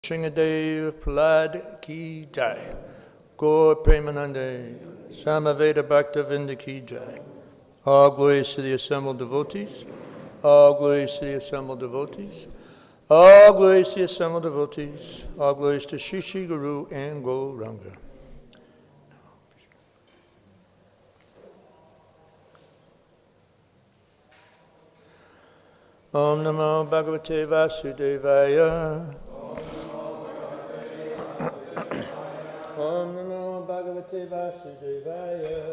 Sringadev Prahlad ki jai. Gaur Premanande Samaveda Bhaktavinda ki jai. All glories to the assembled devotees. All glories to the assembled devotees. All glories to the assembled devotees. All glories to Shri Shri Guru and Gauranga. Om Namo Bhagavate Vasudevaya. Om Namo Bhagavate Vasudevaya.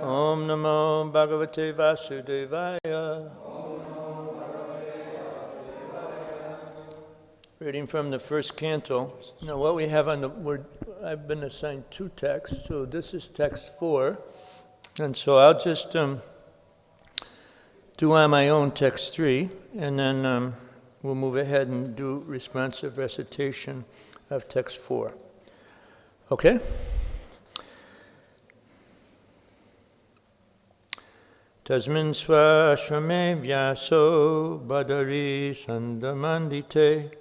Om Namo Bhagavate Vasudevaya. Reading from the first canto. Now what we have on the word, I've been assigned two texts, so this is text 4. And so I'll just do on my own text 3, and then we'll move ahead and do responsive recitation of text 4. Okay? Tasmin swashrame vyaso badari sandamandite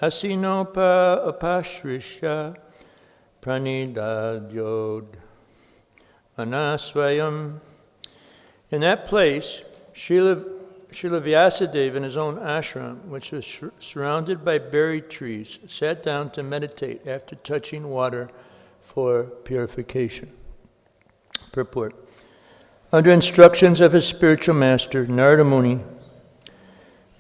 asinopa apashrishya pranidadyod anasvayam. In that place, Srila Vyasadeva in his own ashram, which was surrounded by berry trees, sat down to meditate after touching water for purification. Purport. Under instructions of his spiritual master, Narada Muni,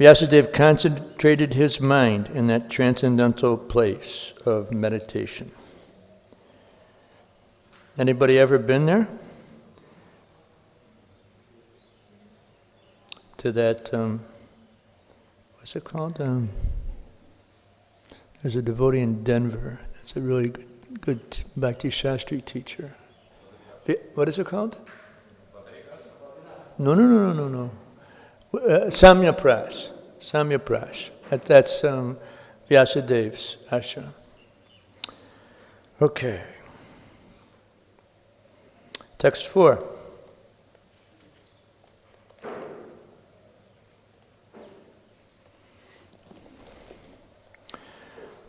Vyasadeva concentrated his mind in that transcendental place of meditation. Anybody ever been there? To that, what's it called? There's a devotee in Denver. It's a really good Bhakti Shastri teacher. What is it called? No. Samyaprash. That's Vyasadev's ashram. Okay. Text 4.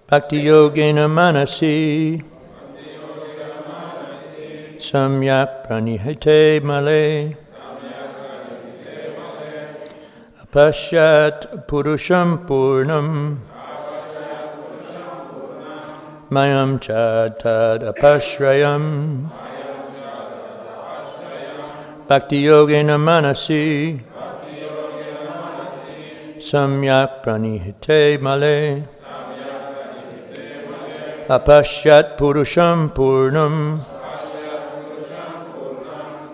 Bhakti yogena manasi samyak pranihite male apashyat purusham purnam mayam chatad apashrayam. Bhakti yogena manasi samyak pranihite male apashyat purusham purnam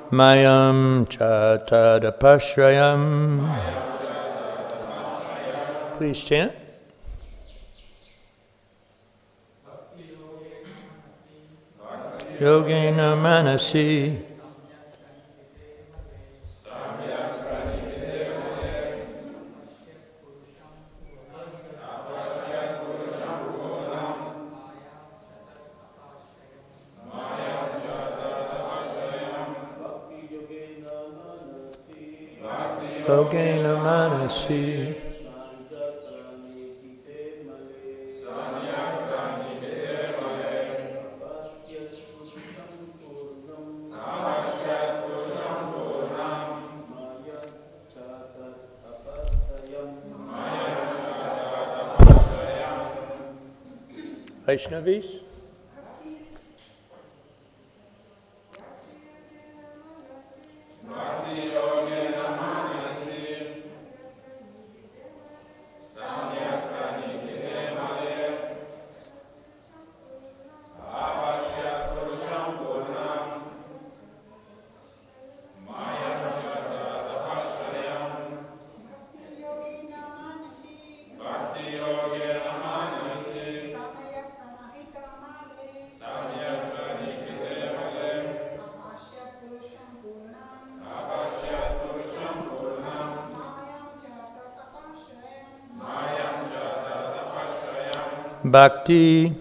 mayam chatadapashrayam. Please chant. Yogena manasi Yogena manasi Vaishnavis. Bhakti,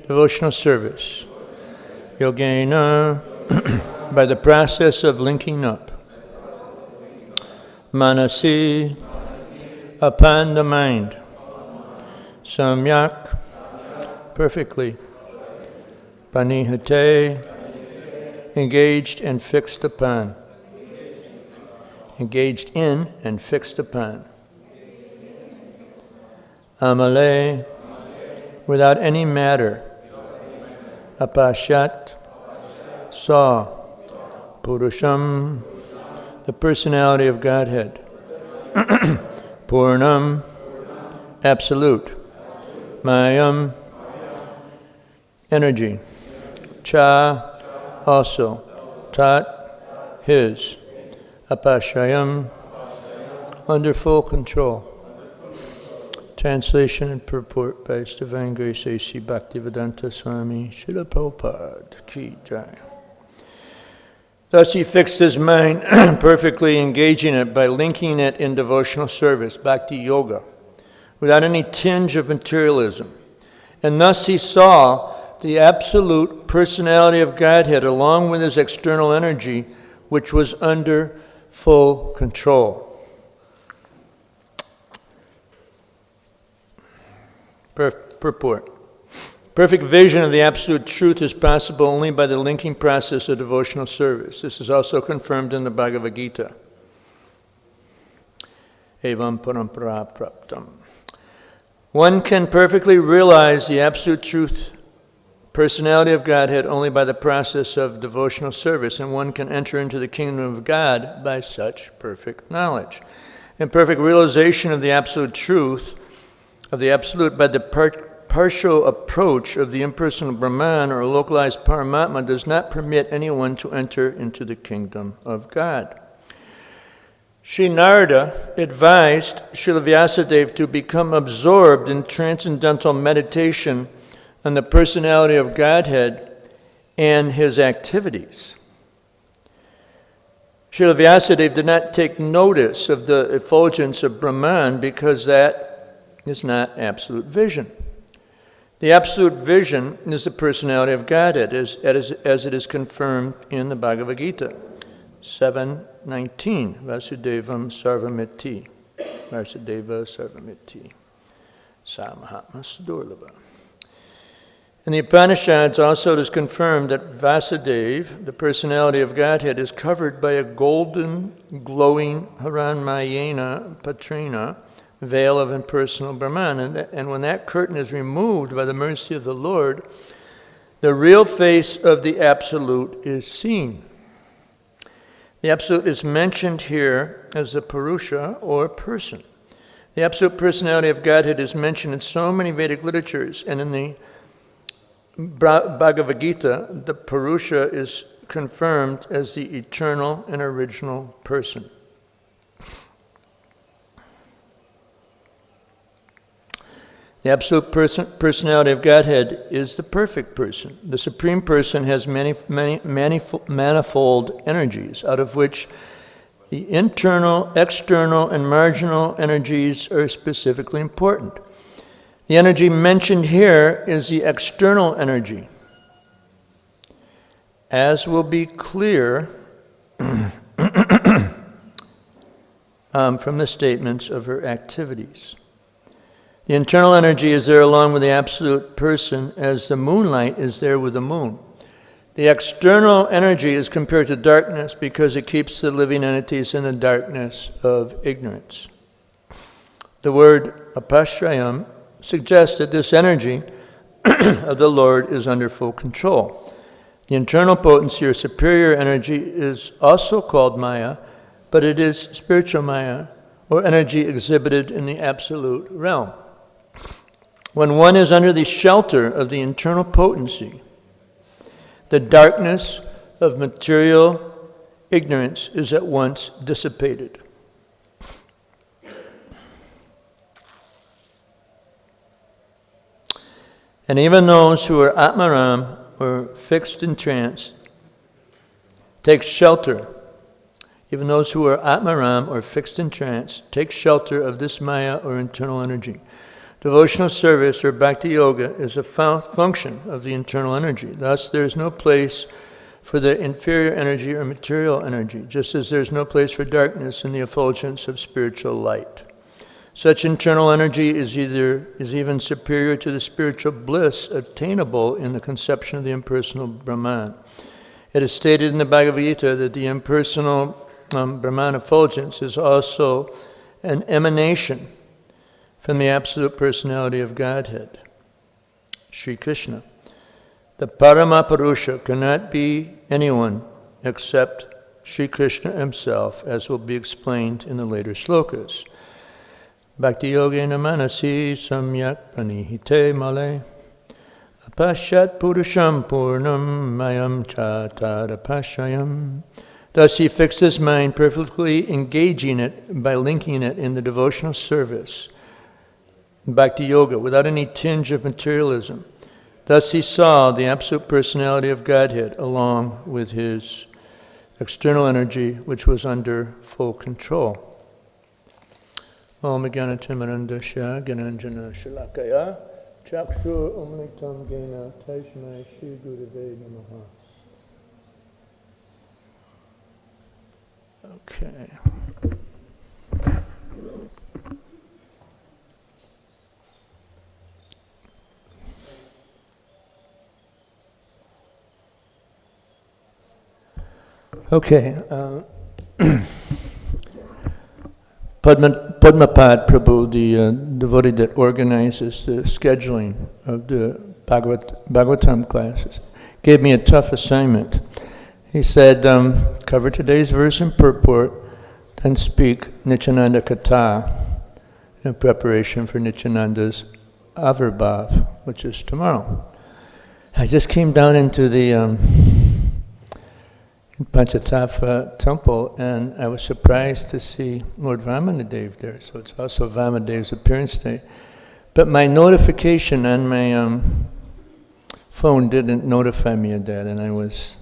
devotional service. Yogena, by the process of linking up. Manasi, upon the mind. Samyak, perfectly. Panihate, engaged and fixed upon. Engaged in and fixed upon. Amale, without any matter. Apashat, saw. Purusham, the personality of Godhead. Purnam, absolute. Mayam, energy. Cha, also. Tat, his. Apashayam, under full control. Translation and purport by His Divine Grace A.C. Bhaktivedanta Swami Srila Prabhupada Ki Jai. Thus he fixed his mind, perfectly engaging it by linking it in devotional service, bhakti yoga, without any tinge of materialism. And thus he saw the absolute personality of Godhead along with his external energy, which was under full control. Purport. Perfect vision of the absolute truth is possible only by the linking process of devotional service. This is also confirmed in the Bhagavad Gita. Evam parampara praptam. One can perfectly realize the absolute truth, personality of Godhead only by the process of devotional service, and one can enter into the kingdom of God by such perfect knowledge. And perfect realization of the absolute truth, of the absolute by the partial approach of the impersonal Brahman or localized Paramatma does not permit anyone to enter into the kingdom of God. Sri Narada advised Srila Vyasadeva to become absorbed in transcendental meditation on the personality of Godhead and his activities. Srila Vyasadeva did not take notice of the effulgence of Brahman because that is not absolute vision. The absolute vision is the personality of Godhead, as it is confirmed in the Bhagavad Gita, 7:19, Vasudevam Sarvamiti, Vasudeva Sarvamiti, Sa Mahatma Sudurlabha. In the Upanishads also it is confirmed that Vasudeva, the personality of Godhead, is covered by a golden, glowing Haranmayena Patrina, veil of impersonal Brahman. And when that curtain is removed by the mercy of the Lord, the real face of the Absolute is seen. The Absolute is mentioned here as a Purusha or person. The Absolute personality of Godhead is mentioned in so many Vedic literatures, and in the Bhagavad Gita, the Purusha is confirmed as the eternal and original person. The absolute personality of Godhead is the perfect person. The Supreme Person has manifold energies, out of which the internal, external, and marginal energies are specifically important. The energy mentioned here is the external energy, as will be clear from the statements of her activities. The internal energy is there along with the absolute person as the moonlight is there with the moon. The external energy is compared to darkness because it keeps the living entities in the darkness of ignorance. The word apashrayam suggests that this energy of the Lord is under full control. The internal potency or superior energy is also called Maya, but it is spiritual Maya, or energy exhibited in the absolute realm. When one is under the shelter of the internal potency, the darkness of material ignorance is at once dissipated. And even those who are Atmaram, or fixed in trance, take shelter. Even those who are Atmaram, or fixed in trance, take shelter of this Maya, or internal energy. Devotional service, or bhakti yoga, is a function of the internal energy. Thus, there is no place for the inferior energy or material energy, just as there is no place for darkness in the effulgence of spiritual light. Such internal energy is even superior to the spiritual bliss attainable in the conception of the impersonal Brahman. It is stated in the Bhagavad Gita that the impersonal Brahman effulgence is also an emanation from the absolute personality of Godhead, Sri Krishna. The Paramapurusha cannot be anyone except Sri Krishna himself, as will be explained in the later slokas. Bhakti yogena manasi samyak panihite male apashat purusham purnam mayam chatarapashayam. Thus he fixed his mind, perfectly engaging it by linking it in the devotional service, Bhakti yoga, without any tinge of materialism. Thus he saw the absolute personality of Godhead along with his external energy, which was under full control. Om Gyanatimarandasya Gyananjana Shalakaya Chakshur Umlitam Gena Taishmai Shri Gurave Namaha. Okay. Okay. Padmapad Prabhu, the devotee that organizes the scheduling of the Bhagavatam classes, gave me a tough assignment. He said, cover today's verse and purport, then speak Nityananda Katha in preparation for Nityananda's Avirbhav, which is tomorrow. I just came down into the Panchatattva temple, and I was surprised to see Lord Vamanadev there. So it's also Vamanadev's appearance day. But my notification on my phone didn't notify me of that, and I was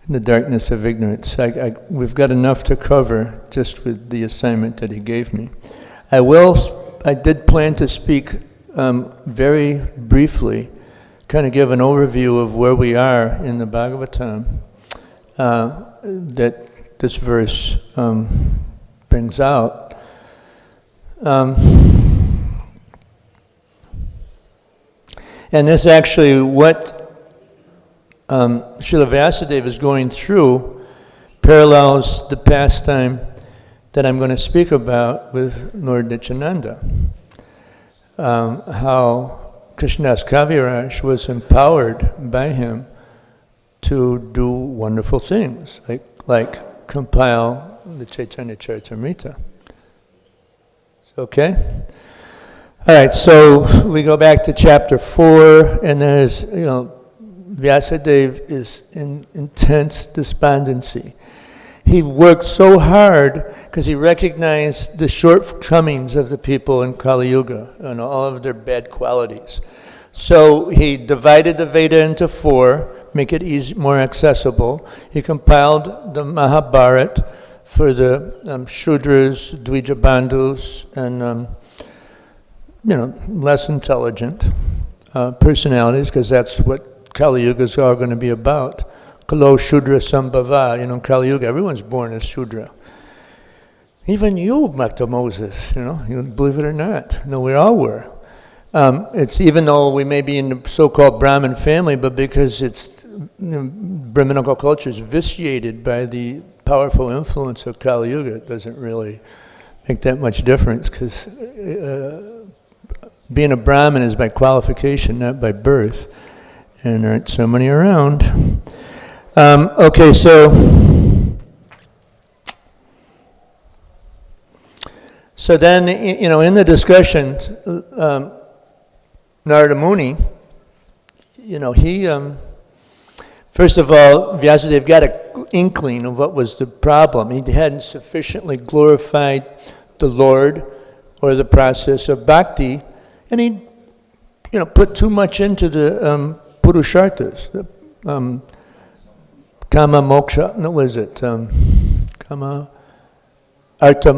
in the darkness of ignorance. We've got enough to cover just with the assignment that he gave me. I did plan to speak very briefly, kind of give an overview of where we are in the Bhagavatam. That this verse brings out. And this actually, what Srila Vyasadeva is going through parallels the pastime that I'm going to speak about with Lord Nityananda. How Krishnadas Kaviraj was empowered by him to do wonderful things, like compile the Chaitanya Charitamrita. Okay? All right, so we go back to chapter 4, and there's, Vyasadeva is in intense despondency. He worked so hard because he recognized the shortcomings of the people in Kali Yuga and all of their bad qualities. So he divided the Veda into 4, make it easy, more accessible. He compiled the Mahabharata for the Shudras, Dvijabandhus, and less intelligent personalities, because that's what Kali Yuga is all going to be about. Kalo Shudra Sambhava, Kali Yuga, everyone's born as Shudra. Even you, Bhakta Moses, you believe it or not. No, we all were. It's even though we may be in the so-called Brahmin family, but because it's Brahminical culture is vitiated by the powerful influence of Kali Yuga, it doesn't really make that much difference, because being a Brahmin is by qualification, not by birth, and there aren't so many around. Okay, so then, in the discussion, Narada Muni, he, first of all, Vyasadeva got an inkling of what was the problem. He hadn't sufficiently glorified the Lord or the process of bhakti, and he, put too much into the purusharthas, the kama moksha, what was it? Kama, artha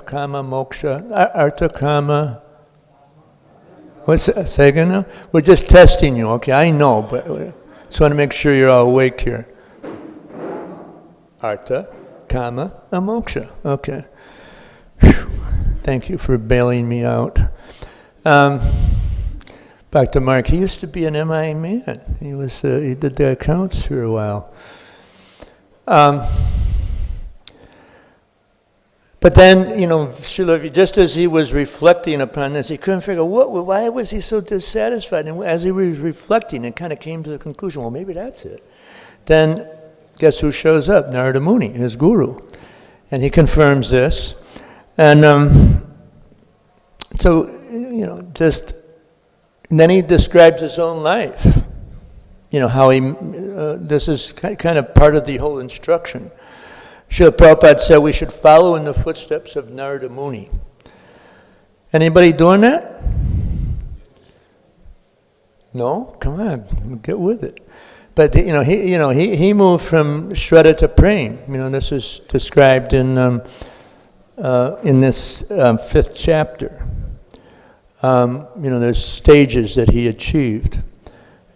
kama moksha, artha kama. What's that? Say again now? We're just testing you, okay? I know, but just want to make sure you're all awake here. Artha, kama, and moksha. Okay. Whew. Thank you for bailing me out. Back to Mark. He used to be an MI man. He did the accounts for a while. But then, Srila, just as he was reflecting upon this, he couldn't figure out why was he so dissatisfied. And as he was reflecting, it kind of came to the conclusion, well, maybe that's it. Then, guess who shows up? Narada Muni, his guru. And he confirms this. And and then he describes his own life. How he, this is kind of part of the whole instruction. Srila Prabhupada said we should follow in the footsteps of Narada Muni. Anybody doing that? No? Come on, get with it. But he moved from Shraddha to Prem. This is described in this 5th chapter. There's stages that he achieved,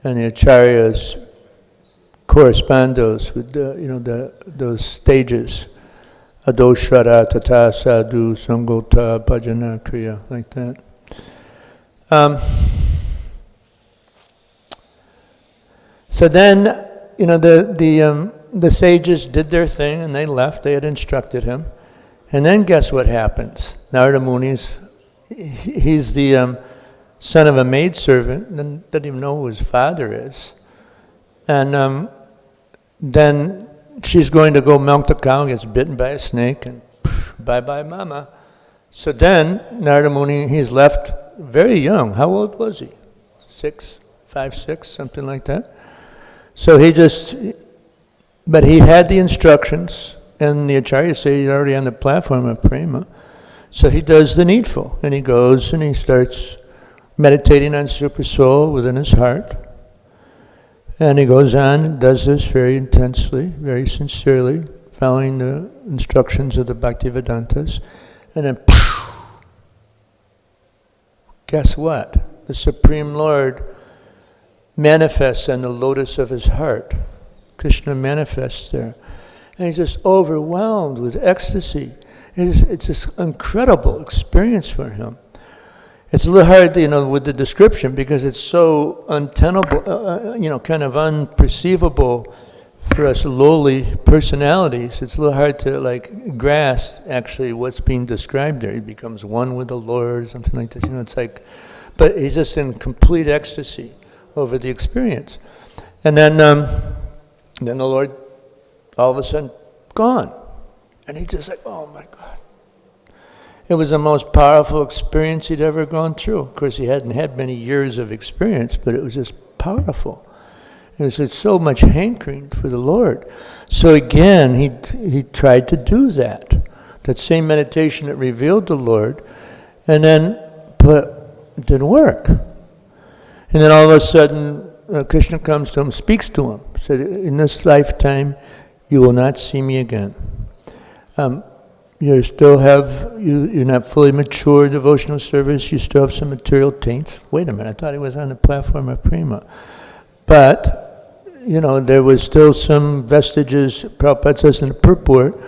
and the acharyas correspond those with those stages. Adoshara, tata, sadhu, sangota, bhajana, kriya, like that. So then, the sages did their thing and they left. They had instructed him, and then guess what happens? Narada Muni's he's the son of a maidservant, and doesn't even know who his father is. And then she's going to go milk the cow, gets bitten by a snake, and bye-bye mama. So then Narada Muni, he's left very young. How old was he? 5, 6, something like that. So but he had the instructions, and the acharyas say he's already on the platform of prema. So he does the needful, and he goes and he starts meditating on Super Soul within his heart. And he goes on and does this very intensely, very sincerely, following the instructions of the Bhaktivedantas. And then, guess what? The Supreme Lord manifests on the lotus of his heart. Krishna manifests there. And he's just overwhelmed with ecstasy. It's this incredible experience for him. It's a little hard, with the description because it's so untenable, kind of unperceivable for us lowly personalities. It's a little hard to grasp actually what's being described there. He becomes one with the Lord, or something like this. It's like, but he's just in complete ecstasy over the experience. And then the Lord, all of a sudden, gone. And he's just like, oh my God. It was the most powerful experience he'd ever gone through. Of course, he hadn't had many years of experience, but it was just powerful. It was just so much hankering for the Lord. So again, he tried to do that same meditation that revealed the Lord, but it didn't work. And then all of a sudden, Krishna comes to him, speaks to him, said, in this lifetime, you will not see me again. You're not fully mature devotional service, you still have some material taints. Wait a minute, I thought he was on the platform of prema. But, there was still some vestiges, Prabhupada says in the purport,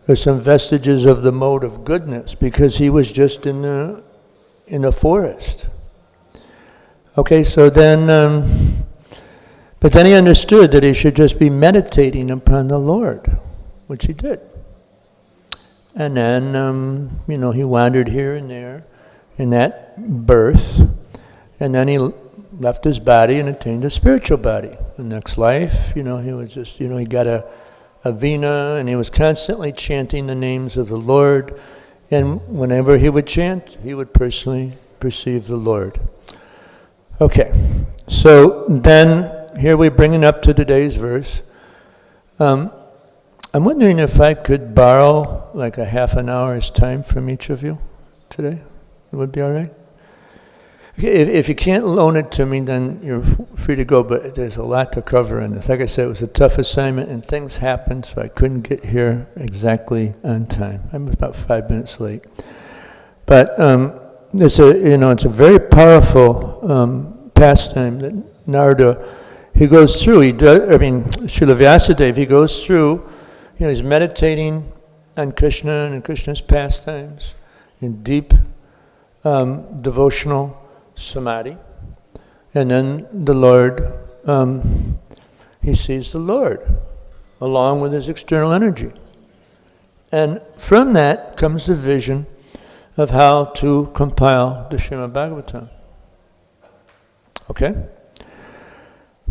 there's some vestiges of the mode of goodness, because he was just in the forest. Okay, so then, but then he understood that he should just be meditating upon the Lord, which he did. And then, he wandered here and there in that birth, and then he left his body and attained a spiritual body. The next life, he was just, he got a veena, and he was constantly chanting the names of the Lord, and whenever he would chant, he would personally perceive the Lord. Okay, so then here we bring it up to today's verse. I'm wondering if I could borrow a half an hour's time from each of you today. It would be all right? If you can't loan it to me, then you're free to go, but there's a lot to cover in this. Like I said, it was a tough assignment, and things happened, so I couldn't get here exactly on time. I was about 5 minutes late. But it's a very powerful pastime that Narada, he goes through. Srila Vyasadeva, he goes through, he's meditating on Krishna and Krishna's pastimes. in deep devotional samadhi. And then the Lord, he sees the Lord along with his external energy. And from that comes the vision of how to compile the Srimad Bhagavatam. Okay?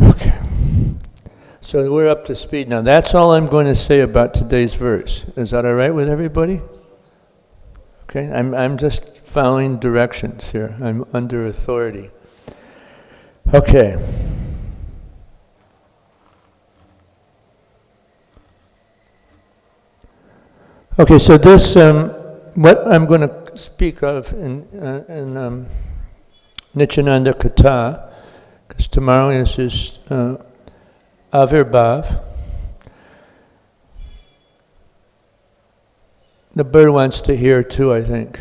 Okay. So we're up to speed now. That's all I'm going to say about today's verse. Is that all right with everybody? Okay? I'm just following directions here. I'm under authority. Okay. Okay, so this, what I'm going to speak of in Nityananda Katha, because tomorrow is his Avirbhav. The bird wants to hear too, I think.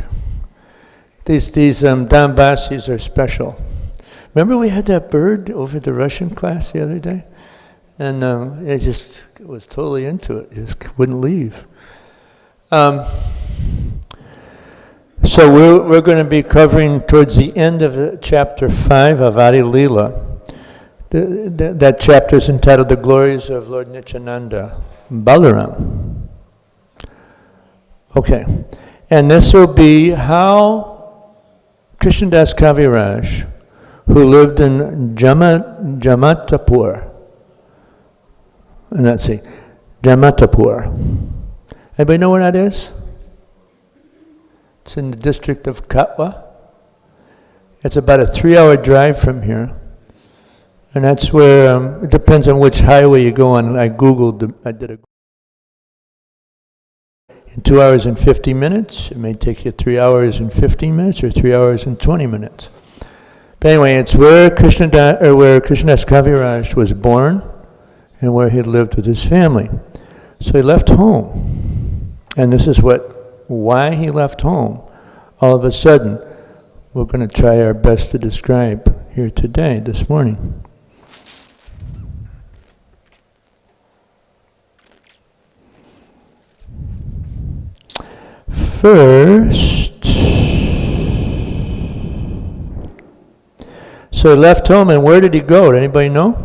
These Dambasis are special. Remember we had that bird over the Russian class the other day? And it just was totally into it. It just wouldn't leave. So we're going to be covering towards the end of chapter 5 of Adi Leela. That chapter is entitled The Glories of Lord Nityananda Balaram. Okay. And this will be how Krishnadas Kaviraj, who lived in Jamatapur, and let's see, Jamatapur. Anybody know where that is? It's in the district of Katwa. It's about a 3-hour drive from here. And that's where, it depends on which highway you go on. I Googled, I did in 2 hours and 50 minutes. It may take you 3 hours and 15 minutes or 3 hours and 20 minutes. But anyway, it's where Krishnadas Kaviraj was born and where he lived with his family. So he left home. And this is why he left home. All of a sudden, we're going to try our best to describe here today, this morning. First, so he left home, and where did he go? Did anybody know?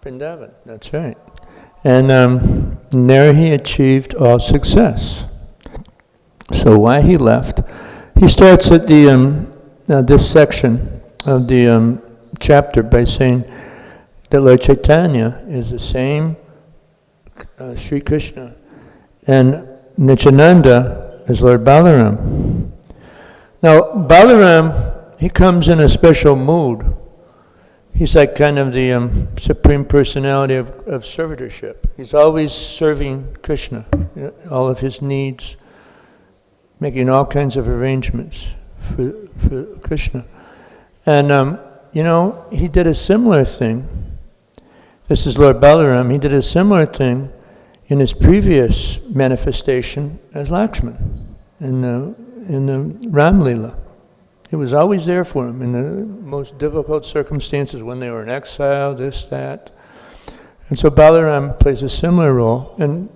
Vrindavan, that's right. And there he achieved all success. So why he left? He starts at the this section of the chapter by saying that Lord Chaitanya is the same Sri Krishna, and Nityananda is Lord Balaram. Now Balaram, he comes in a special mood. He's like kind of the supreme personality of servitorship. He's always serving Krishna, all of his needs, making all kinds of arrangements for Krishna. And, he did a similar thing. This is Lord Balaram. He did a similar thing in his previous manifestation as Lakshman in the Ram Leela. It was always there for him in the most difficult circumstances when they were in exile, this, that. And so Balaram plays a similar role, and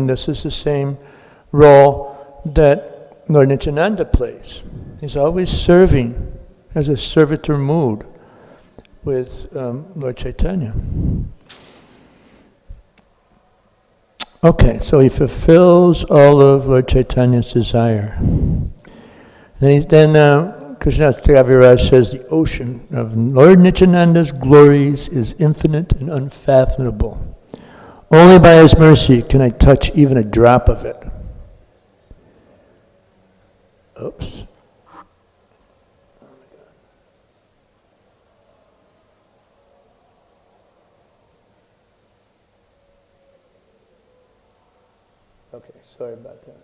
this is the same role that Lord Nityananda plays. He's always serving as a servitor mood with Lord Chaitanya. Okay, so he fulfills all of Lord Chaitanya's desire. Then Krishnadas Kaviraj says the ocean of Lord Nityananda's glories is infinite and unfathomable. Only by his mercy can I touch even a drop of it. Oops. Okay, sorry about that.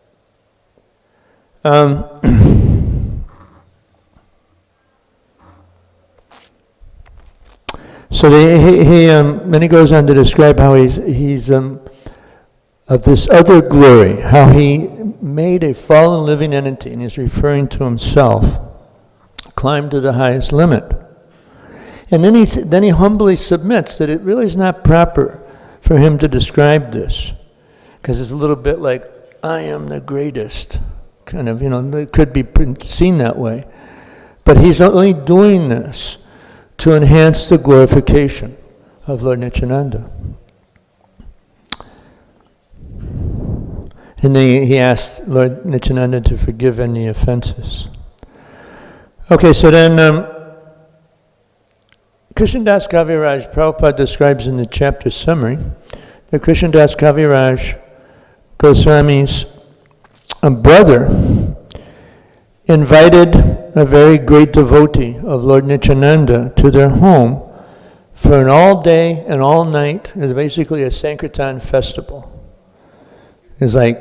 So then he goes on to describe how he's of this other glory, how he made a fallen living entity, and he's referring to himself, climbed to the highest limit. And then he humbly submits that it really is not proper for him to describe this, because it's a little bit like I am the greatest. Kind of, it could be seen that way. But he's only doing this to enhance the glorification of Lord Nityananda. And then he asked Lord Nityananda to forgive any offenses. Okay, so then Krishnadas Kaviraj, Prabhupada describes in the chapter summary that Krishnadas Kaviraj Goswami's brother invited a very great devotee of Lord Nityananda to their home for an all day and all night. It was basically a Sankirtan festival. It's like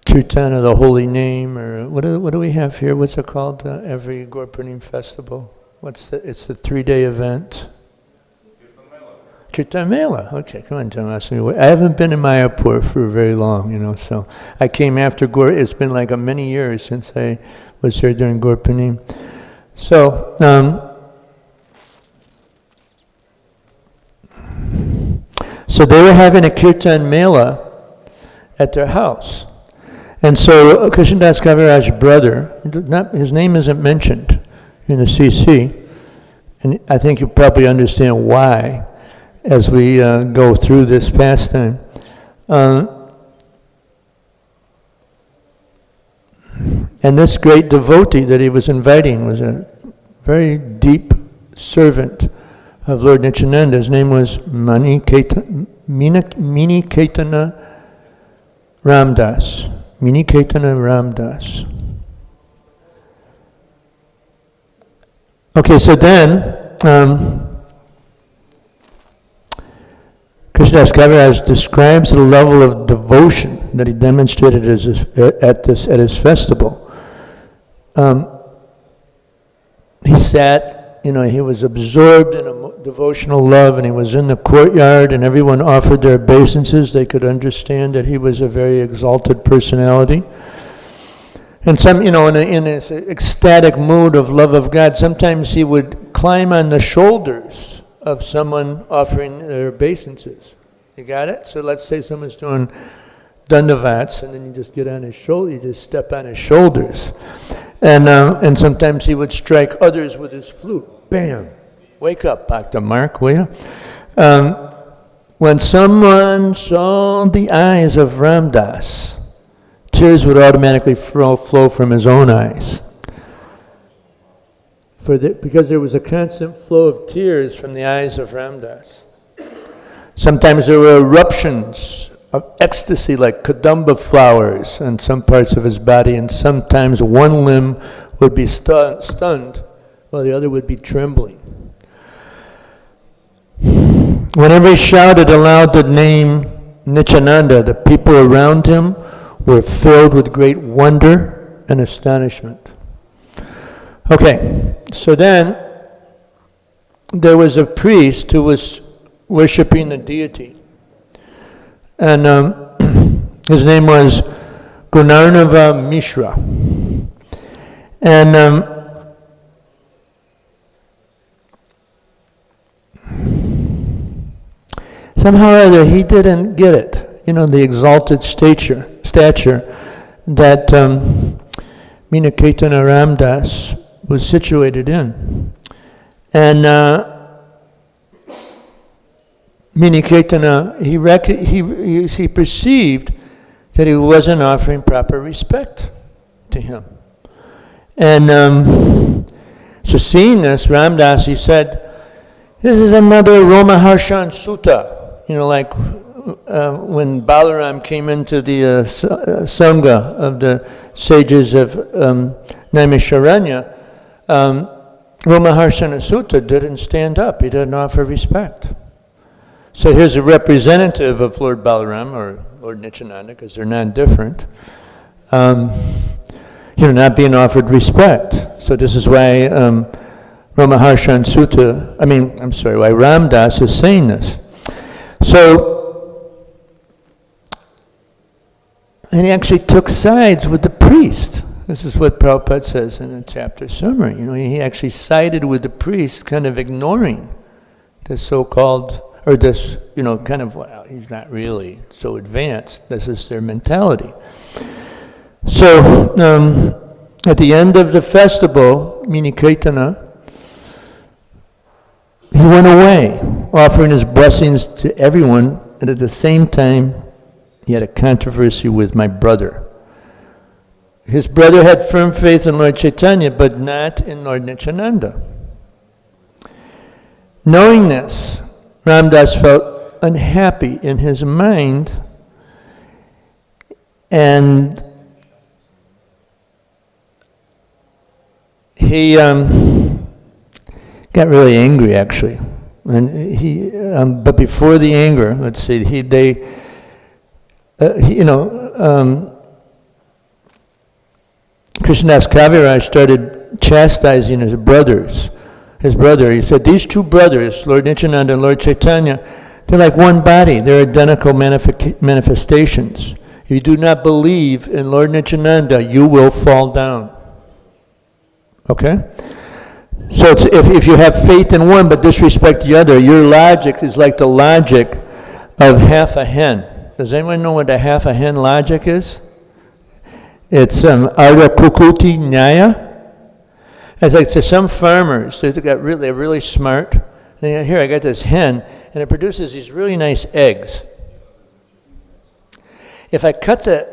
Kirtan of the Holy Name, or what do we have here? What's it called? Every Gaur Purnima festival. It's a 3-day event. Kirtan Mela. Okay, come on, Janmastami. I haven't been in Mayapur for very long, so I came after Gaur. It's been like many years since I was here during Gaur Purnima. So, so they were having a Kirtan Mela at their house. And so Krishnadas Kaviraj's brother, his name isn't mentioned in the CC, and I think you probably understand why as we go through this pastime. And this great devotee that he was inviting was a very deep servant of Lord Nityananda. His name was Mini Ketana Ramdas. Mini Ketana Ramdas. Okay, so then Krishnadas Kaviraj describes the level of devotion that he demonstrated at his festival. He sat, he was absorbed in a devotional love, and he was in the courtyard, and everyone offered their obeisances. They could understand that he was a very exalted personality. And some, in this ecstatic mood of love of God, sometimes he would climb on the shoulders of someone offering their obeisances. You got it? So let's say someone's doing dandavats, and then you just get on his shoulder, you just step on his shoulders. And sometimes he would strike others with his flute. Bam! Wake up, Bhakta Mark, will you? When someone saw the eyes of Ramdas, tears would automatically flow from his own eyes. Because there was a constant flow of tears from the eyes of Ramdas. Sometimes there were eruptions of ecstasy like kadamba flowers in some parts of his body, and sometimes one limb would be stunned while the other would be trembling. Whenever he shouted aloud the name Nityananda, the people around him were filled with great wonder and astonishment. Okay, so then there was a priest who was worshipping the deity. And his name was Gunarnava Mishra. And somehow or other he didn't get it, the exalted stature that Minaketana Ramdas was situated in. And Miniketana, he perceived that he wasn't offering proper respect to him. And so seeing this, Ramdas, he said, this is another Romaharshan Sutta. Like when Balaram came into the Sangha of the sages of Naimisharanya, Romaharshana Sutta didn't stand up. He didn't offer respect. So here's a representative of Lord Balaram, or Lord Nityananda, because they're non-different, not being offered respect. So this is why Romaharshan Sutta, why Ramdas is saying this. So, and he actually took sides with the priest. This is what Prabhupada says in the chapter summary. He actually sided with the priest, kind of ignoring the so-called or this, kind of, well, he's not really so advanced. This is their mentality. So, at the end of the festival, Mini Kirtana, he went away, offering his blessings to everyone, and at the same time, he had a controversy with my brother. His brother had firm faith in Lord Chaitanya, but not in Lord Nityananda. Knowing this, Ramdas felt unhappy in his mind, and he got really angry, actually. And he, but before the anger, let's see, Krishnadas Kaviraj started chastising his brothers. His brother, he said, these two brothers, Lord Nityananda and Lord Chaitanya, they're like one body. They're identical manifestations. If you do not believe in Lord Nityananda, you will fall down. Okay? So it's, if you have faith in one but disrespect the other, your logic is like the logic of half a hen. Does anyone know what a half a hen logic is? It's Arya Kukuti Nyaya. It's like to some farmers, they're really smart. And here I got this hen, and it produces these really nice eggs. If I cut the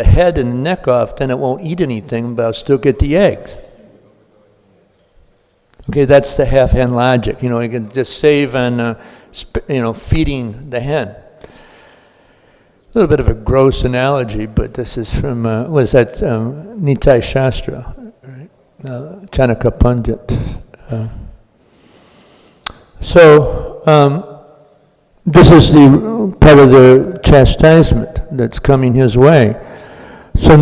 head and the neck off, then it won't eat anything, but I'll still get the eggs. Okay, that's the half hen logic. You can just save on feeding the hen. A little bit of a gross analogy, but this is from, Nitai Shastra, right? Chanaka Pandit. This is the part of the chastisement that's coming his way. So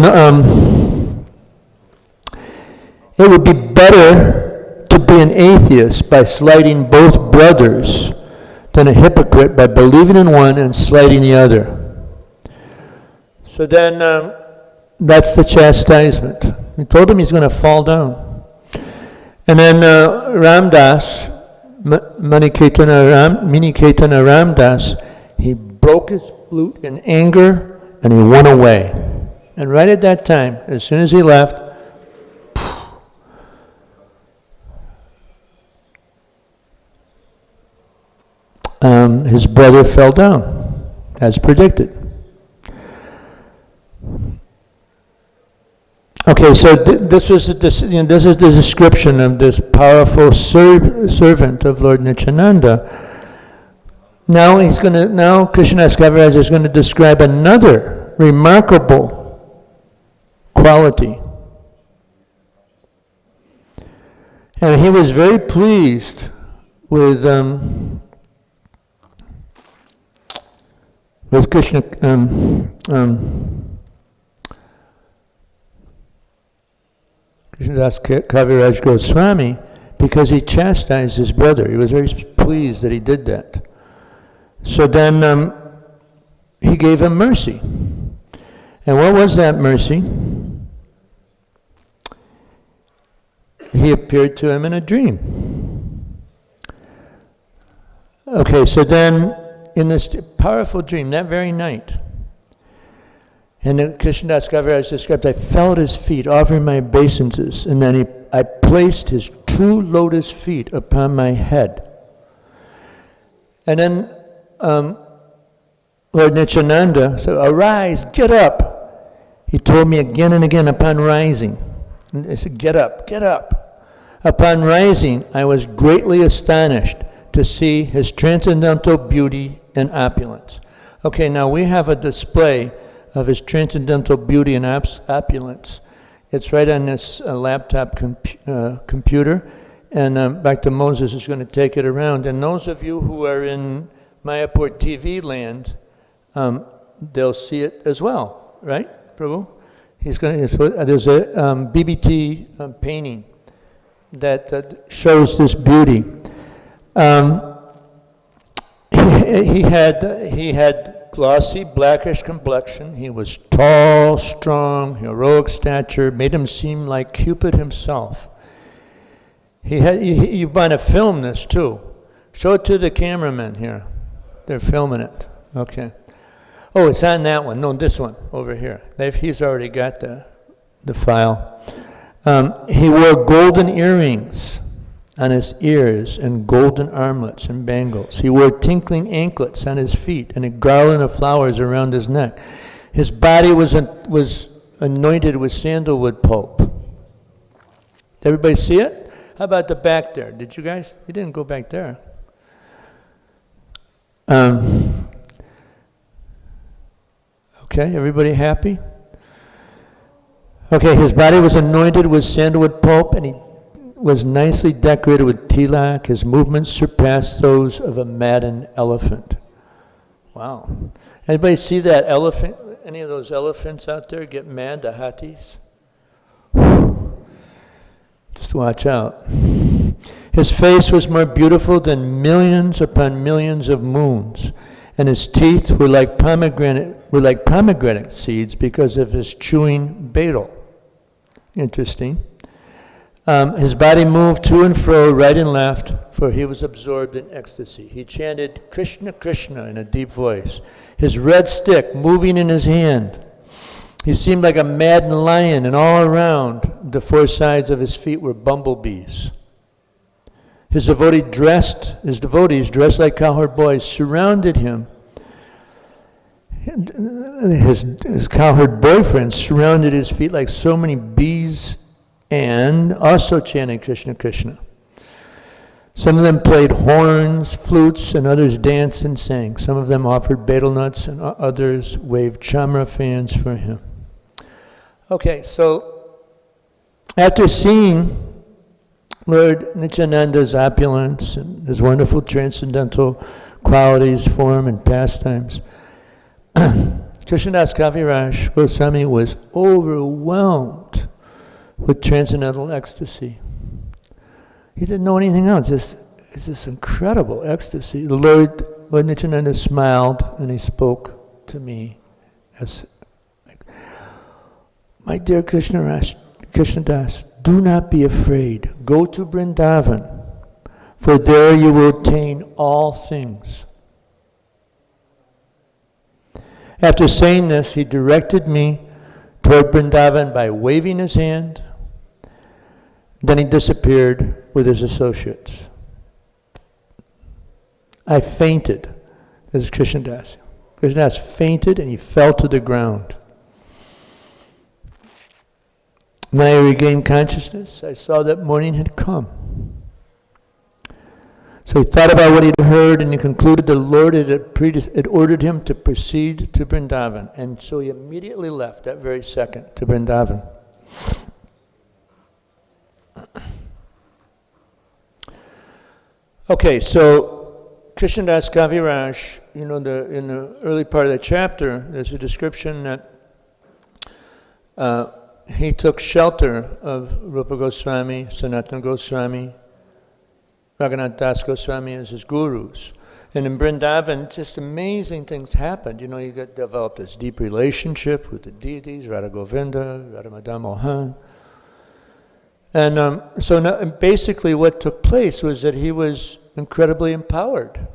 it would be better to be an atheist by slighting both brothers than a hypocrite by believing in one and slighting the other. So then, that's the chastisement. He told him he's going to fall down. And then Ramdas, Mini Kirtana Ramdas, he broke his flute in anger and he went away. And right at that time, as soon as he left, his brother fell down, as predicted. Okay, so this is the description of this powerful servant of Lord Nityananda. Now Krishnadas Kaviraj is going to describe another remarkable quality. And he was very pleased with Krishna. Krishnadas Kaviraj Goswami, because he chastised his brother. He was very pleased that he did that. So then he gave him mercy. And what was that mercy? He appeared to him in a dream. Okay, so then in this powerful dream, that very night, and Krishnadas Kaviraj described, I fell at his feet, offering my obeisances, and then I placed his true lotus feet upon my head. And then Lord Nityananda said, arise, get up. He told me again and again upon rising. And he said, get up, get up. Upon rising, I was greatly astonished to see his transcendental beauty and opulence. Okay, now we have a display of his transcendental beauty and opulence. It's right on this laptop computer, and Dr. Moses is going to take it around. And those of you who are in Mayapur TV land, they'll see it as well, right, Prabhu? There's a BBT painting that shows this beauty. He had glossy, blackish complexion. He was tall, strong, heroic stature, made him seem like Cupid himself. You want to film this too. Show it to the cameraman here. They're filming it. Okay. Oh, it's on that one. No, this one over here. He's already got the file. He wore golden earrings on his ears and golden armlets and bangles. He wore tinkling anklets on his feet and a garland of flowers around his neck. His body was anointed with sandalwood pulp. Did everybody see it? How about the back there? Did you guys? You didn't go back there. Okay, everybody happy? Okay, his body was anointed with sandalwood pulp, and he was nicely decorated with tilak. His movements surpassed those of a maddened elephant. Wow. Anybody see that elephant? Any of those elephants out there get mad, the hathis? Just watch out. His face was more beautiful than millions upon millions of moons, and his teeth were like pomegranate seeds because of his chewing betel. Interesting. His body moved to and fro, right and left, for he was absorbed in ecstasy. He chanted Krishna, Krishna in a deep voice, his red stick moving in his hand. He seemed like a maddened lion, and all around the four sides of his feet were bumblebees. His devotees dressed like cowherd boys surrounded him. His cowherd boyfriends surrounded his feet like so many bees, and also chanting Krishna, Krishna. Some of them played horns, flutes, and others danced and sang. Some of them offered betel nuts, and others waved chamra fans for him. Okay, so after seeing Lord Nityananda's opulence and his wonderful transcendental qualities, form, and pastimes, Krishnadas Kaviraj Goswami was overwhelmed with transcendental ecstasy. He didn't know anything else. It's this incredible ecstasy. Lord Nityananda smiled and he spoke to me as, my dear Krishnadas, do not be afraid. Go to Vrindavan, for there you will attain all things. After saying this, he directed me toward Vrindavan by waving his hand. Then he disappeared with his associates. I fainted. This is Krishnadas. Krishnadas fainted and he fell to the ground. When I regained consciousness, I saw that morning had come. So he thought about what he'd heard, and he concluded the Lord had ordered him to proceed to Vrindavan. And so he immediately left that very second to Vrindavan. Okay, so Krishnadas Kaviraj, in the early part of the chapter, there's a description that he took shelter of Rupa Goswami, Sanatana Goswami, Raghunath Das Goswami as his gurus. And in Vrindavan, just amazing things happened. You developed this deep relationship with the deities, Radha Govinda, Radha Madan Mohan. And so basically what took place was that he was incredibly empowered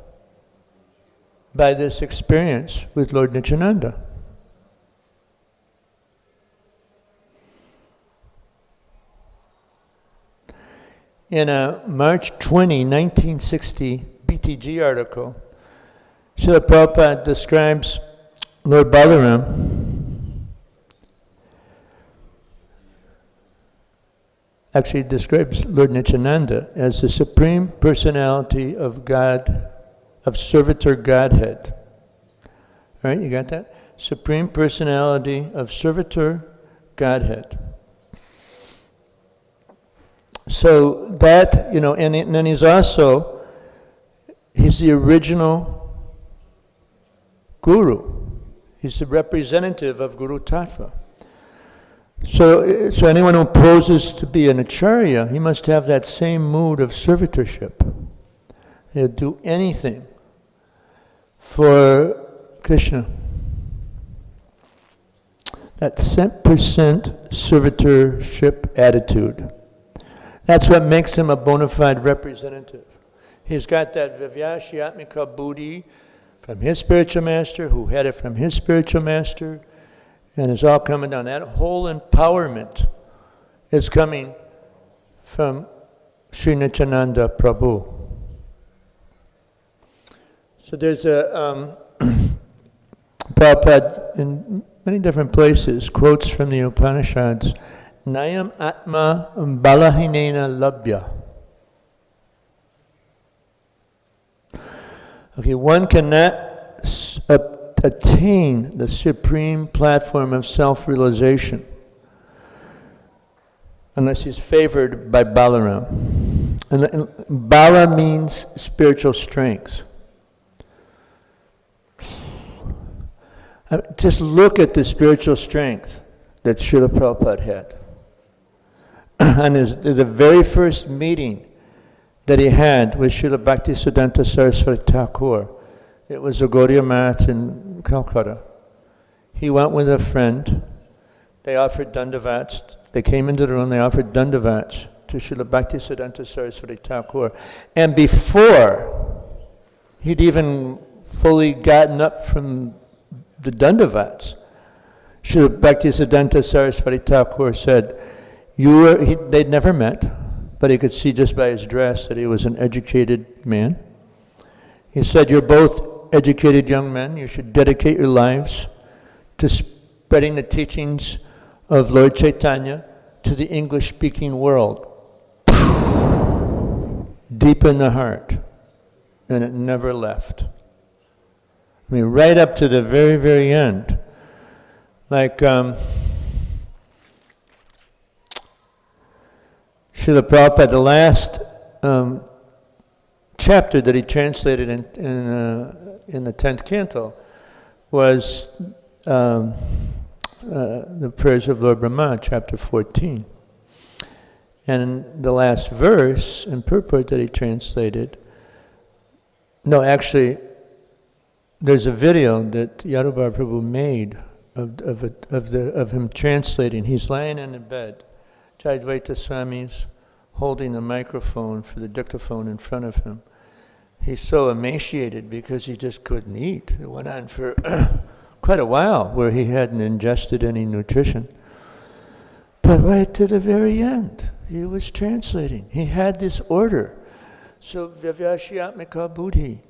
by this experience with Lord Nityananda. In a March 20, 1960 BTG article, Srila Prabhupada describes Lord Balaram, actually describes Lord Nityananda as the Supreme Personality of God, of Servitor Godhead. All right, you got that? Supreme Personality of Servitor Godhead. So that, and then he's the original guru. He's the representative of Guru Tattva. So anyone who poses to be an acharya, he must have that same mood of servitorship. He'll do anything for Krishna. That 100% servitorship attitude. That's what makes him a bona fide representative. He's got that Vivyashyatmika buddhi from his spiritual master, who had it from his spiritual master, and it's all coming down. That whole empowerment is coming from Sri Nityananda Prabhu. So there's a Prabhupada in many different places quotes from the Upanishads, Nayam Atma Balahinena Labhya. Okay, one cannot attain the supreme platform of self-realization unless he's favored by Balaram. And Bala means spiritual strength. Just look at the spiritual strength that Srila Prabhupada had. And the very first meeting that he had with Srila Bhaktisiddhanta Saraswati Thakur, it was a Gaudiya Math in Calcutta. He went with a friend. They offered dandavats. They came into the room, they offered dandavats to Srila Bhaktisiddhanta Saraswati Thakur. And before he'd even fully gotten up from the dandavats, Srila Bhaktisiddhanta Saraswati Thakur said, they'd never met, but he could see just by his dress that he was an educated man. He said, you're both educated young men. You should dedicate your lives to spreading the teachings of Lord Chaitanya to the English-speaking world. Deep in the heart. And it never left. I mean, right up to the very, very end. Like, Srila Prabhupada, the last chapter that he translated in the 10th canto was the prayers of Lord Brahma, chapter 14. And the last verse and purport that he translated, no, actually, there's a video that Yadubhar Prabhu made of him translating. He's lying in the bed. Jayadvaita Swami's holding the microphone for the dictaphone in front of him. He's so emaciated because he just couldn't eat. It went on for quite a while where he hadn't ingested any nutrition. But right to the very end, he was translating. He had this order. So Vivyashyatmika buddhi.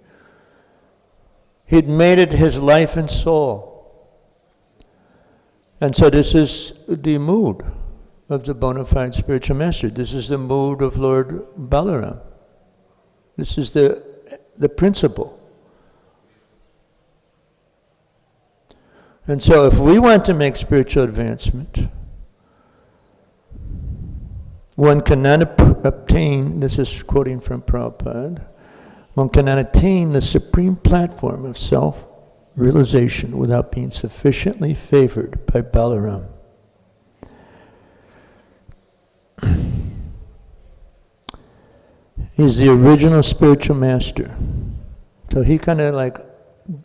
He'd made it his life and soul. And so this is the mood of the bona fide spiritual master. This is the mood of Lord Balaram. This is the principle. And so if we want to make spiritual advancement, one cannot obtain, this is quoting from Prabhupada, one cannot attain the supreme platform of self-realization without being sufficiently favored by Balaram. He's the original spiritual master. So he kind of like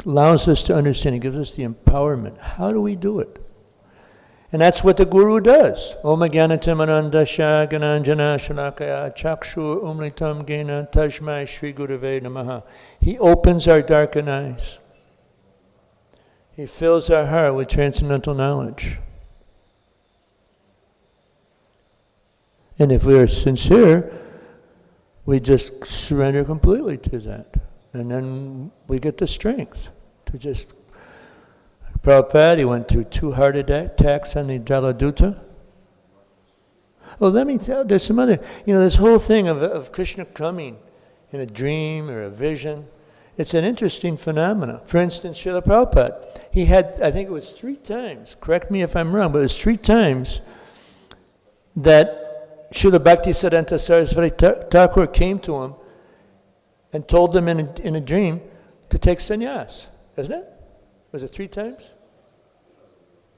allows us to understand, he gives us the empowerment. How do we do it? And that's what the Guru does. Om Jnanatimanandasya Gananjana Shalakaya Chakshur Umlitam Gena Tajmai Shri Gurave Namaha. He opens our darkened eyes. He fills our heart with transcendental knowledge. And if we are sincere, we just surrender completely to that. And then we get the strength to just... Prabhupada, he went through 2 heart attacks on the Jaladuta. Oh, let me tell you, there's some other... this whole thing of Krishna coming in a dream or a vision, it's an interesting phenomenon. For instance, Srila Prabhupada, he had, I think it was 3 times, correct me if I'm wrong, but it was 3 times that Srila Bhaktisiddhanta Saraswati Thakur came to him and told them in a dream to take sannyas, isn't it? Was it 3 times?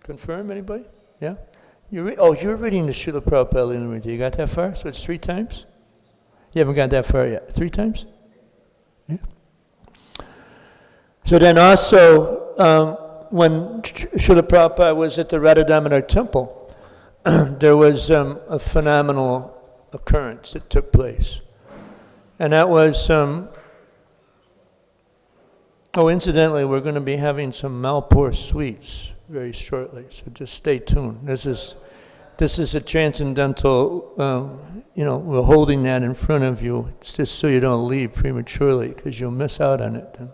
Confirm, anybody? Yeah? You're reading the Srila Prabhupada Limrita. You got that far? So it's 3 times? You haven't got that far yet. 3 times? Yeah. So then also, when Srila Prabhupada was at the Radha Damodar temple, there was a phenomenal occurrence that took place. And that was, incidentally, we're going to be having some Mayapur sweets very shortly, so just stay tuned. This is a transcendental, we're holding that in front of you. It's just so you don't leave prematurely, because you'll miss out on it then.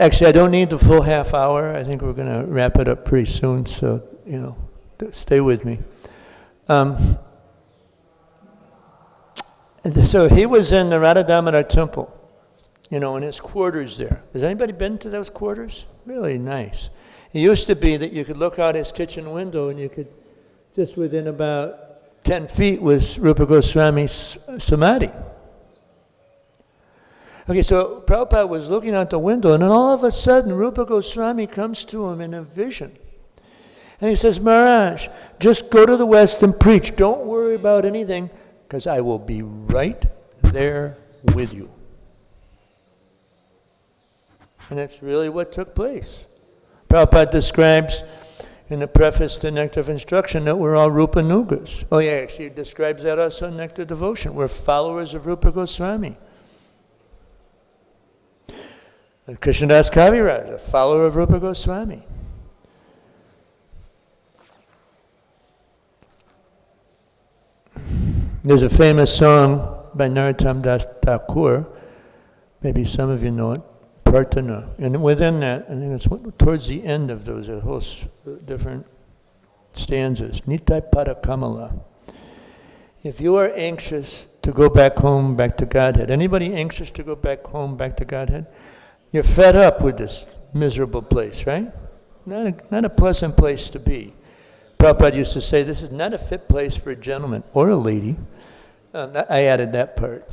Actually, I don't need the full half hour. I think we're going to wrap it up pretty soon, so, stay with me. So he was in the Radha Damodar temple, in his quarters there. Has anybody been to those quarters? Really nice. It used to be that you could look out his kitchen window and you could, just within about 10 feet was Rupa Goswami's samadhi. Okay, so Prabhupada was looking out the window, and then all of a sudden Rupa Goswami comes to him in a vision. And he says, Maharaj, just go to the West and preach. Don't worry about anything, because I will be right there with you. And that's really what took place. Prabhupada describes in the preface to Nectar of Instruction that we're all Rupa Nugas. Oh yeah, actually he describes that also in Nectar Devotion. We're followers of Rupa Goswami. And Krishnadas Kaviraj, a follower of Rupa Goswami. There's a famous song by Narottam Das Thakur, maybe some of you know it, Prarthana. And within that, I think it's towards the end of those, a whole different stanzas. Nitai Pada Kamala. If you are anxious to go back home, back to Godhead, anybody anxious to go back home, back to Godhead? You're fed up with this miserable place, right? Not a pleasant place to be. Prabhupada used to say, this is not a fit place for a gentleman or a lady. I added that part.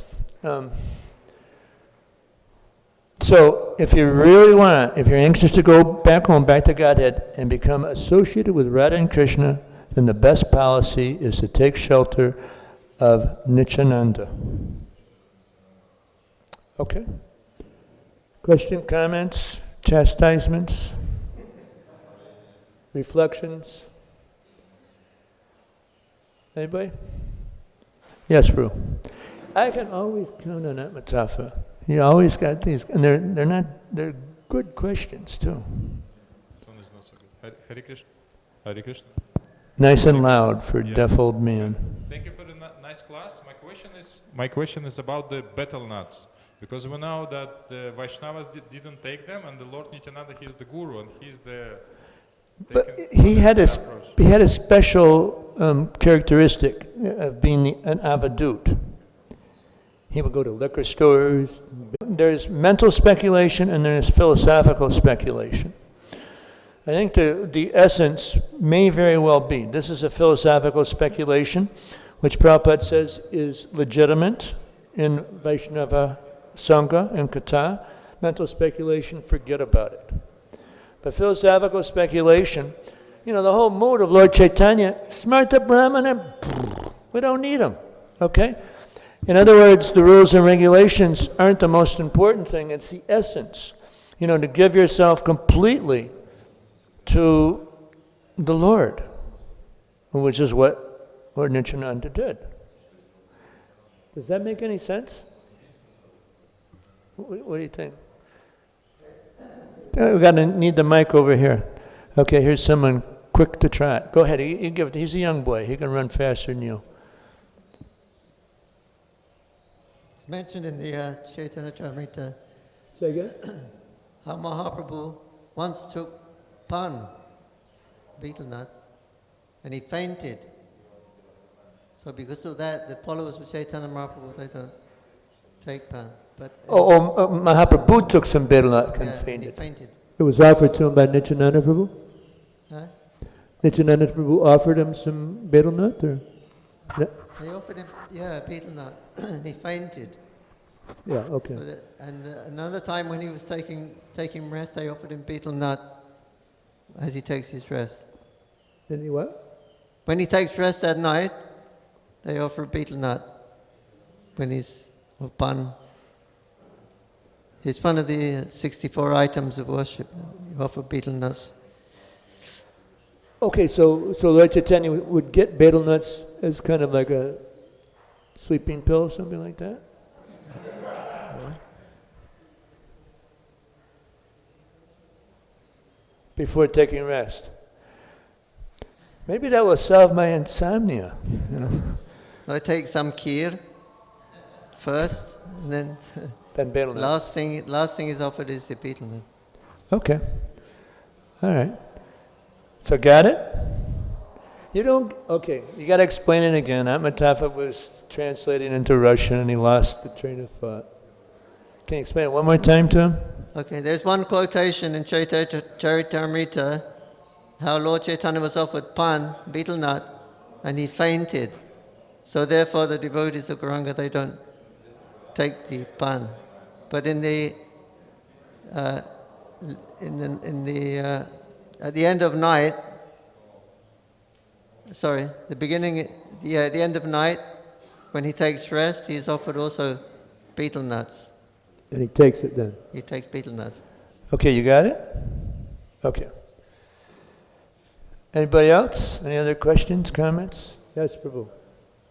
So if you really if you're anxious to go back home, back to Godhead, and become associated with Radha and Krishna, then the best policy is to take shelter of Nityananda. Okay? Question, comments, chastisements, reflections? Anybody? Yes, Prue. I can always count on that, Matafa. You always got these, and they're good questions too. This one is not so good. Hare Krishna. Hare Krishna. Nice and loud for a deaf old man. Thank you for the nice class. My question is about the betel nuts, because we know that the Vaishnavas didn't take them, and the Lord Nityananda, he is the guru, and he's the. But he had a special characteristic of being an avadut. He would go to liquor stores. There's mental speculation and there's philosophical speculation. I think the essence may very well be, this is a philosophical speculation, which Prabhupada says is legitimate in Vaishnava Sangha and Katha. Mental speculation, forget about it. But philosophical speculation, the whole mood of Lord Chaitanya, Smarta Brahmana, we don't need him, okay? In other words, the rules and regulations aren't the most important thing, it's the essence. To give yourself completely to the Lord, which is what Lord Nityananda did. Does that make any sense? What do you think? We're going to need the mic over here. Okay, here's someone quick to trot. Go ahead, he's a young boy, he can run faster than you. It's mentioned in the Chaitanya Charitamrita. Say again? How Mahaprabhu once took pan, betel nut, and he fainted. So because of that, the followers of Chaitanya Mahaprabhu, they don't take pan. But Mahaprabhu took some betel nut and fainted. He fainted. It was offered to him by Nityananda Prabhu? Huh? Nityananda Prabhu offered him some betel nut? Or? They offered him, betel nut. He fainted. Yeah, okay. So another time when he was taking rest, they offered him betel nut as he takes his rest. Then he what? When he takes rest at night, they offer betel nut. When he's pan. It's one of the 64 items of worship. You offer betel nuts. Okay, so Lord Chaitanya would get betel nuts as kind of like Sleeping pill, something like that? Before taking rest. Maybe that will solve my insomnia. You know? I take some kheer first, and then Then last thing is offered is the betel nut. Okay. All right. So got it? You don't, okay, you got to explain it again. Atmatafa was translating into Russian and he lost the train of thought. Can you explain it one more time to him? Okay, there's one quotation in Charitamrita, how Lord Chaitanya was offered pan, betel nut, and he fainted. So therefore the devotees of Gauranga, they don't take the pan. But at the end of night, at the end of night, when he takes rest, he is offered also betel nuts. And he takes it then? He takes betel nuts. Okay, you got it? Okay. Anybody else? Any other questions, comments? Yes, Prabhu.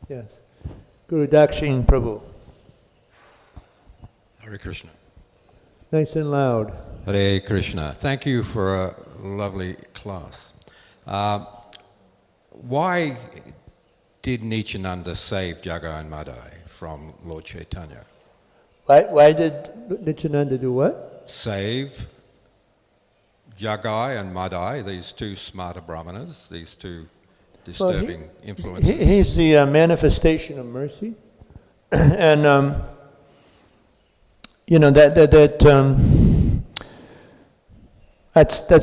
Yes. Guru Dakshin Prabhu. Hare Krishna. Nice and loud. Hare Krishna. Thank you for a lovely class. Why did Nityananda save Jagai and Madai from Lord Chaitanya? Why did Nityananda do what? Save Jagai and Madai, these two smarta brahmanas, these two disturbing influences. He's the manifestation of mercy. And, you know, that's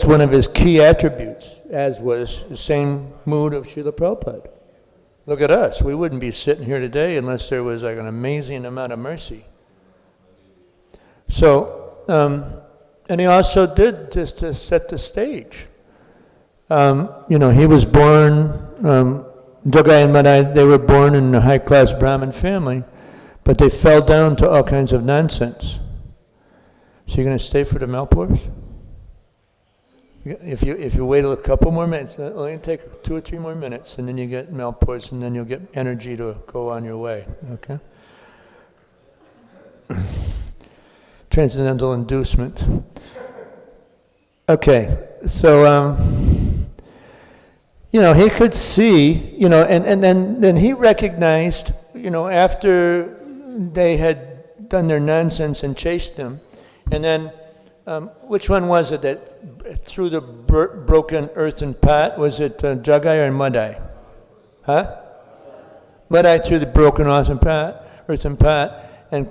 one of his key attributes, as was the same mood of Srila Prabhupada. Look at us. We wouldn't be sitting here today unless there was like an amazing amount of mercy. So, and he also did, just to set the stage. You know, he was born, Jagai and Madai, they were born in a high-class Brahmin family, but they fell down to all kinds of nonsense. So you're going to stay for the Mayapurs? If you wait a couple more minutes, it'll only take 2 or 3 more minutes, and then you get Mayapurs, and then you'll get energy to go on your way, okay? Transcendental inducement. Okay, so, you know, he could see, you know, and then he recognized, you know, after they had done their nonsense and chased him, and then, which one was it that threw the broken earthen pot? Was it Jagai or Madai? Huh? Madai threw the broken earthen pot, and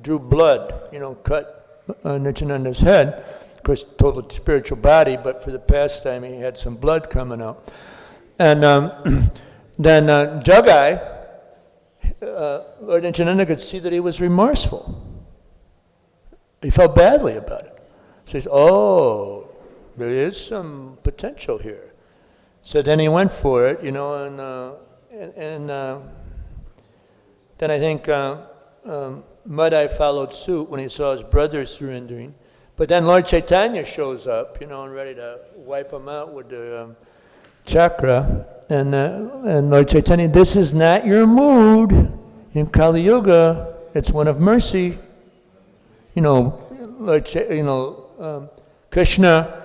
drew blood, you know, cut Nityananda's head. Of course, total spiritual body, but for the pastime, he had some blood coming out. And then Jagai, Lord Nityananda could see that he was remorseful. He felt badly about it. So he said, oh, there is some potential here. So then he went for it, you know, and then I think Madai followed suit when he saw his brother surrendering. But then Lord Chaitanya shows up, you know, and ready to wipe him out with the chakra. And Lord Chaitanya, this is not your mood in Kali Yuga. It's one of mercy. You know, Krishna,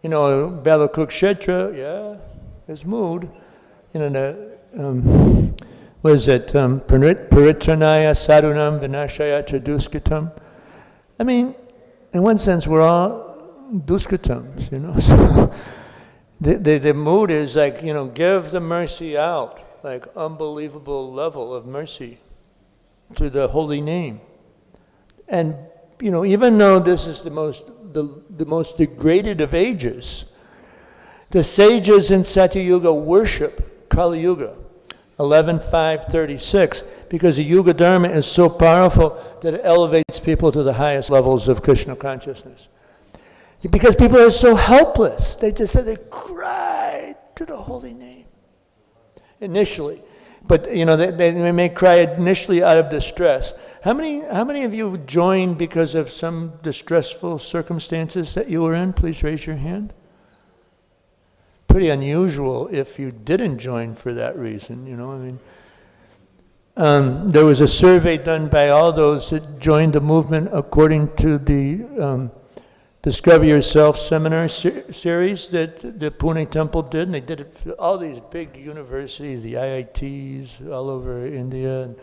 you know, Balakukshetra, yeah, his mood. You know, what is it? Paritranaya sadhunam vinashaya chaduskitam. I mean, in one sense, we're all duskitams, you know. So the mood is like, you know, give the mercy out, like unbelievable level of mercy through the holy name. And, you know, even though this is the most degraded of ages, the sages in Satya Yuga worship Kali Yuga, 11.536, because the Yuga Dharma is so powerful that it elevates people to the highest levels of Krishna consciousness. Because people are so helpless, they cry to the holy name initially, but you know they may cry initially out of distress. How many of you joined because of some distressful circumstances that you were in? Please raise your hand. Pretty unusual if you didn't join for that reason, you know. I mean, there was a survey done by all those that joined the movement according to the Discover Yourself seminar series that the Pune Temple did, and they did it for all these big universities, the IITs all over India.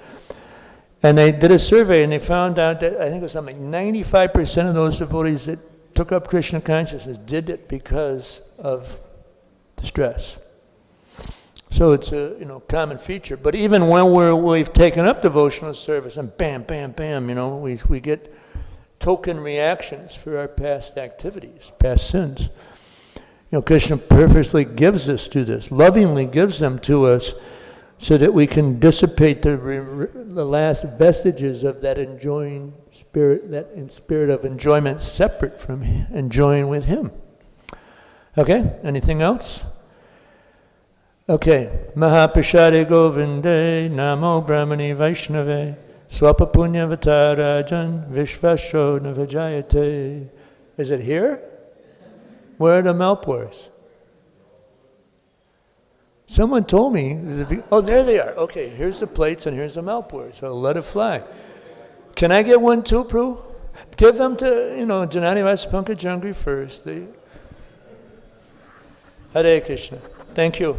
And they did a survey, and they found out that I think it was something like 95% of those devotees that took up Krishna consciousness did it because of the stress. So it's a common feature. But even when we've taken up devotional service, and bam, bam, bam, we get token reactions for our past activities, past sins. Krishna purposely gives this to us, lovingly gives them to us, so that we can dissipate the last vestiges of that enjoying spirit, that spirit of enjoyment separate from enjoying with Him. Okay, anything else? Okay, Mahaprashade Govinde, Namo Brahmani Vaishnave, Swapa Punya Vatarajan, Vishvasho Navajayate. Is it here? Where are the Mayapurs? Someone told me, oh, there they are. Okay, here's the plates and here's the Mayapur. So let it fly. Can I get one too, Prue? Give them to, Janani Vasapankaj Jangri first. Hare Krishna. Thank you.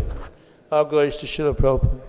All glories to Srila Prabhupada.